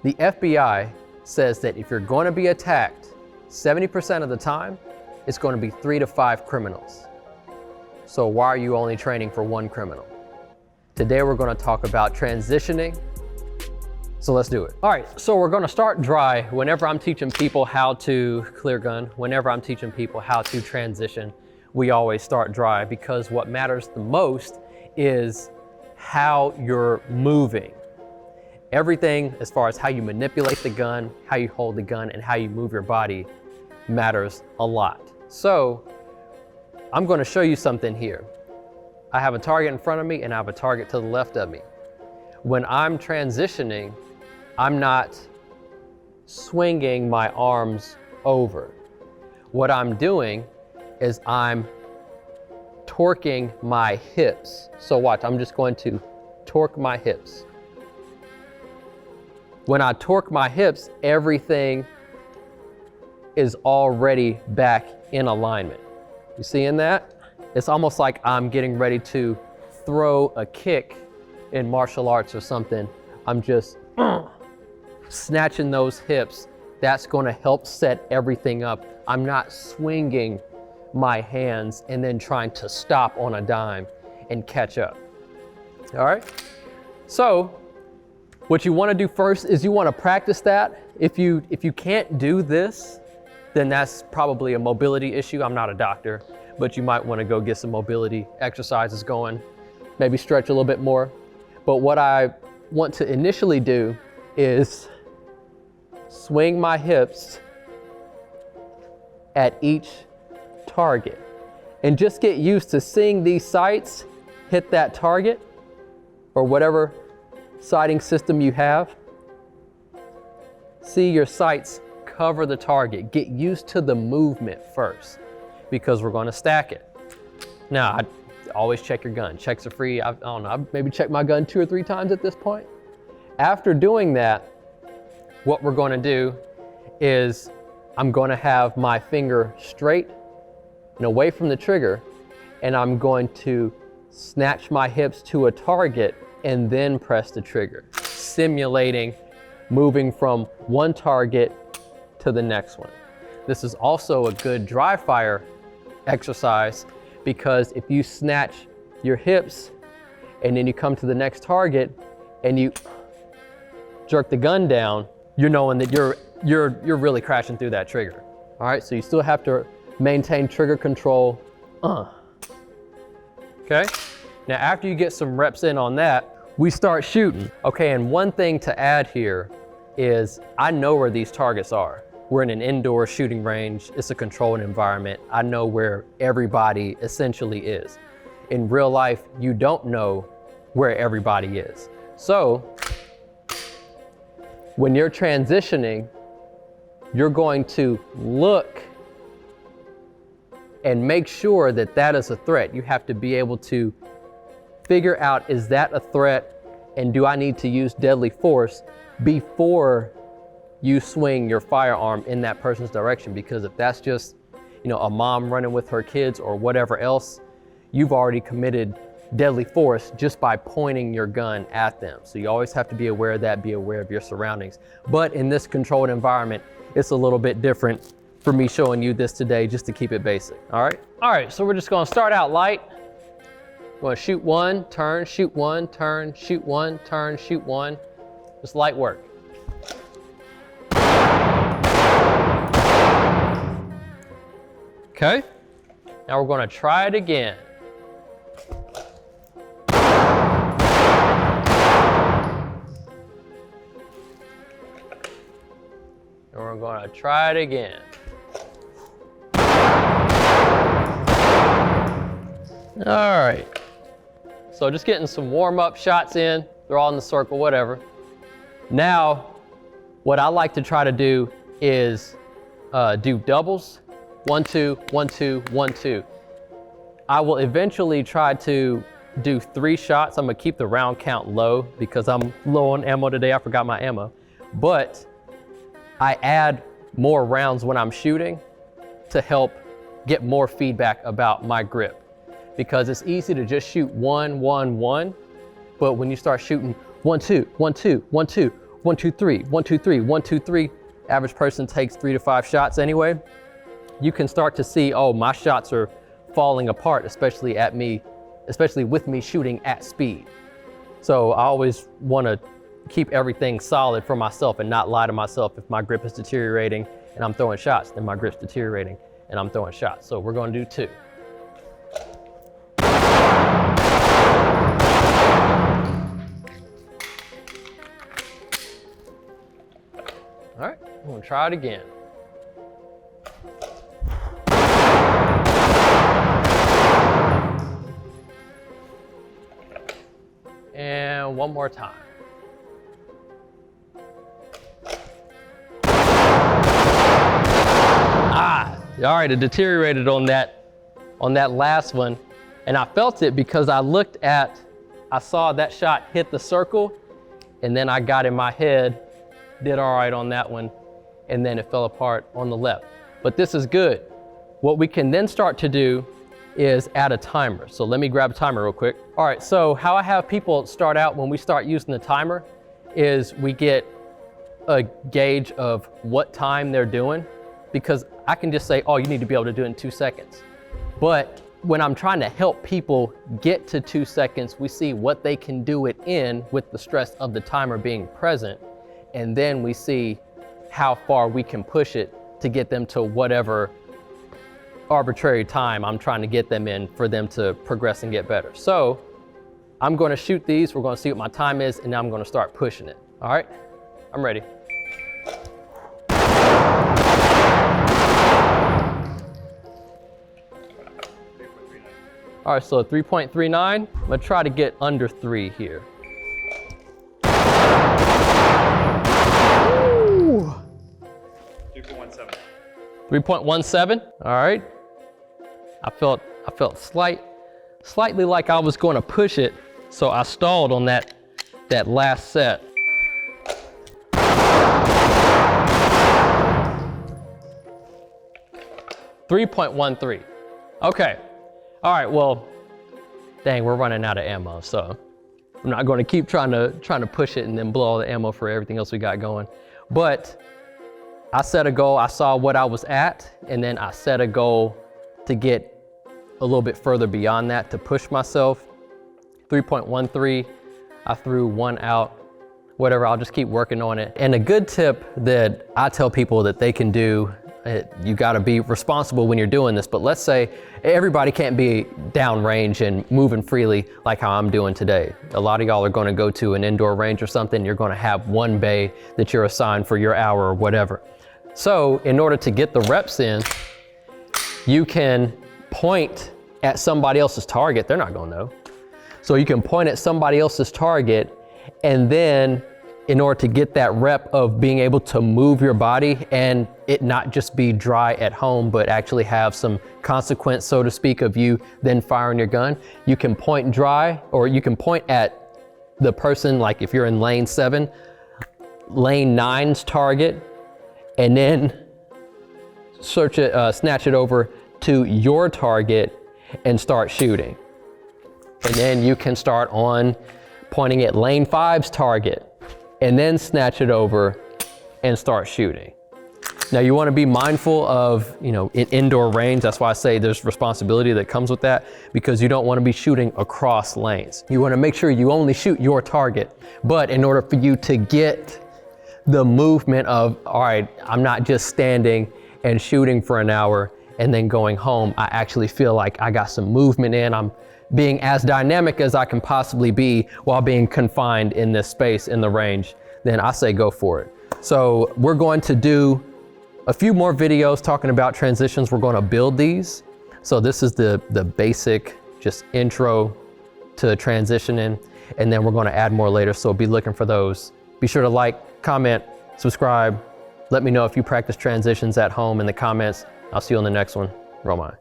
The FBI says that if you're going to be attacked, 70% of the time, it's going to be 3 to 5 criminals. So why are you only training for one criminal? Today we're going to talk about transitioning. So let's do it. All right, so we're going to start dry. Whenever I'm teaching people how to clear gun, whenever I'm teaching people how to transition, we always start dry because what matters the most is how you're moving. Everything as far as how you manipulate the gun, how you hold the gun, and how you move your body matters a lot. So I'm going to show you something here. I have a target in front of me and I have a target to the left of me. When I'm transitioning, I'm not swinging my arms over. What I'm doing is I'm torquing my hips. So watch, I'm just going to torque my hips. When I torque my hips, everything is already back in alignment. You seeing that? It's almost like I'm getting ready to throw a kick in martial arts or something. I'm just snatching those hips. That's going to help set everything up. I'm not swinging my hands and then trying to stop on a dime and catch up. All right? So what you want to do first is you want to practice that. If you can't do this, then that's probably a mobility issue. I'm not a doctor, but you might want to go get some mobility exercises going, maybe stretch a little bit more. But what I want to initially do is swing my hips at each target and just get used to seeing these sights hit that target or whatever sighting system you have. See your sights cover the target. Get used to the movement first because we're going to stack it. Now, always check your gun. Checks are free. I don't know, I've maybe checked my gun 2 or 3 times at this point. After doing that, what we're going to do is I'm going to have my finger straight and away from the trigger, and I'm going to snatch my hips to a target and then press the trigger, simulating moving from one target to the next one. This is also a good dry fire exercise because if you snatch your hips and then you come to the next target and you jerk the gun down, you're knowing that you're really crashing through that trigger. All right, so you still have to maintain trigger control. Okay, now after you get some reps in on that, we start shooting. Okay, and one thing to add here is I know where these targets are. We're in an indoor shooting range. It's a controlled environment. I know where everybody essentially is. In real life, you don't know where everybody is. So when you're transitioning, you're going to look and make sure that that is a threat. You have to be able to figure out, is that a threat and do I need to use deadly force before you swing your firearm in that person's direction? Because if that's just, a mom running with her kids or whatever else, you've already committed deadly force just by pointing your gun at them. So you always have to be aware of that, be aware of your surroundings. But in this controlled environment, it's a little bit different for me showing you this today just to keep it basic, all right? All right, so we're just gonna start out light. We're gonna shoot one, turn, shoot one, turn, shoot one, turn, shoot one. Just light work. Okay, now we're gonna try it again. And we're gonna try it again. All right, so just getting some warm-up shots in. They're all in the circle, whatever. Now, what I like to try to do is do doubles. 1, 2, 1, 2, 1, 2. I will eventually try to do 3 shots. I'm gonna keep the round count low because I'm low on ammo today. I forgot my ammo. But I add more rounds when I'm shooting to help get more feedback about my grip. Because it's easy to just shoot 1, 1, 1. But when you start shooting 1, 2, 1, 2, 1, 2, 1, 2, 3, 1, 2, 3, 1, 2, 3. Average person takes 3 to 5 shots anyway. You can start to see, oh, my shots are falling apart, especially with me shooting at speed. So I always want to keep everything solid for myself and not lie to myself. If my grip is deteriorating and I'm throwing shots, then my grip's deteriorating and I'm throwing shots. So we're going to do 2. All right, I'm gonna try it again. And one more time. All right, it deteriorated on that last one. And I felt it because I saw that shot hit the circle, and then I got in my head, did all right on that one, and then it fell apart on the left. But this is good. What we can then start to do is add a timer. So let me grab a timer real quick. All right, so how I have people start out when we start using the timer is we get a gauge of what time they're doing, because I can just say, oh, you need to be able to do it in 2 seconds. But when I'm trying to help people get to 2 seconds, we see what they can do it in with the stress of the timer being present. And then we see how far we can push it to get them to whatever arbitrary time I'm trying to get them in for them to progress and get better. So I'm going to shoot these. We're going to see what my time is, and now I'm going to start pushing it. All right, I'm ready. All right, so 3.39. I'm going to try to get under 3 here. 3.17. 3.17. All right. I felt slightly like I was going to push it, so I stalled on that last set. .13. Okay. All right. Well, dang, we're running out of ammo, so I'm not going to keep trying to push it and then blow all the ammo for everything else we got going. But I set a goal. I saw what I was at, and then I set a goal to get a little bit further beyond that, to push myself. 3.13. I threw 1 out. Whatever. I'll just keep working on it. And a good tip that I tell people that they can do, you got to be responsible when you're doing this, but let's say everybody can't be downrange and moving freely like how I'm doing today. A lot of y'all are going to go to an indoor range or something. You're going to have one bay that you're assigned for your hour or whatever. So in order to get the reps in, you can point at somebody else's target. They're not going to know. So you can point at somebody else's target, and then in order to get that rep of being able to move your body and it not just be dry at home, but actually have some consequence, so to speak, of you then firing your gun, you can point dry, or you can point at the person, like if you're in lane 7, lane 9's target, and then snatch it over to your target and start shooting. And then you can start on pointing at lane 5's target, and then snatch it over and start shooting. Now you want to be mindful of, in indoor range. That's why I say there's responsibility that comes with that, because you don't want to be shooting across lanes. You want to make sure you only shoot your target. But in order for you to get the movement of, all right, I'm not just standing and shooting for an hour and then going home. I actually feel like I got some movement in. I'm being as dynamic as I can possibly be while being confined in this space in the range. Then I say go for it. So we're going to do a few more videos talking about transitions. We're going to build these. So this is the basic just intro to transitioning, and then we're going to add more later. So be looking for those. Be sure to like, comment, subscribe. Let me know if you practice transitions at home in the comments. I'll see you on the next one. Roll mine.